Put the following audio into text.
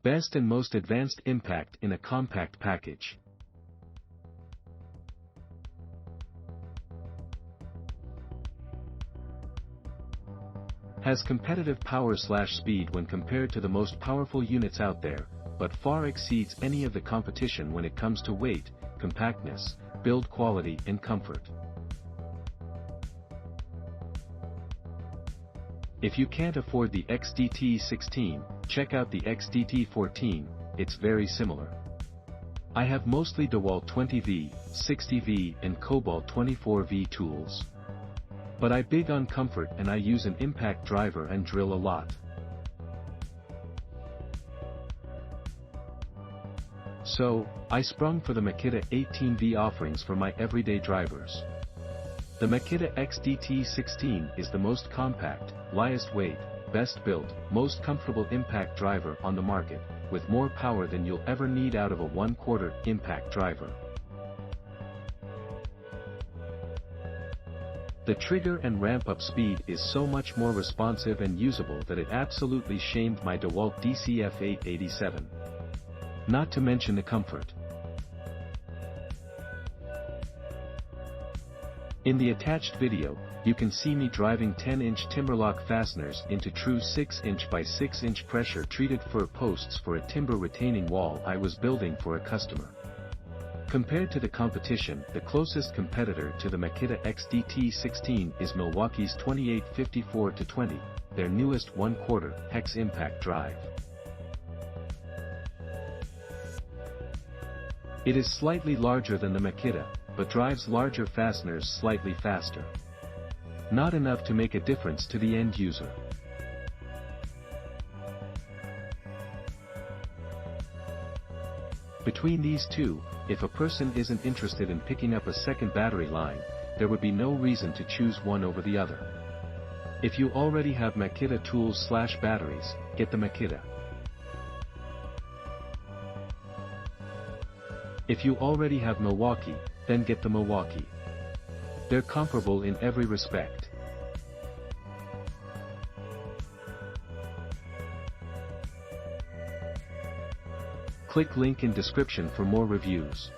Best and most advanced impact in a compact package. Has competitive power/speed when compared to the most powerful units out there, but far exceeds any of the competition when it comes to weight, compactness, build quality and comfort. If you can't afford the XDT16, check out the XDT14, it's very similar. I have mostly DeWalt 20V, 60V and Cobalt 24V tools. But I big on comfort and I use an impact driver and drill a lot. So, I sprung for the Makita 18V offerings for my everyday drivers. The Makita XDT16 is the most compact, lightest weight, best built, most comfortable impact driver on the market, with more power than you'll ever need out of a 1/4 impact driver. The trigger and ramp-up speed is so much more responsive and usable that it absolutely shamed my DeWalt DCF887. Not to mention the comfort. In the attached video, you can see me driving 10-inch Timberlock fasteners into true 6-inch by 6-inch pressure-treated fir posts for a timber retaining wall I was building for a customer. Compared to the competition, the closest competitor to the Makita XDT16 is Milwaukee's 2854-20, their newest 1/4 hex impact drive. It is slightly larger than the Makita, but drives larger fasteners slightly faster. Not enough to make a difference to the end user. Between these two, if a person isn't interested in picking up a second battery line, there would be no reason to choose one over the other. If you already have Makita tools/batteries, get the Makita. If you already have Milwaukee, then get the Milwaukee. They're comparable in every respect. Click link in description for more reviews.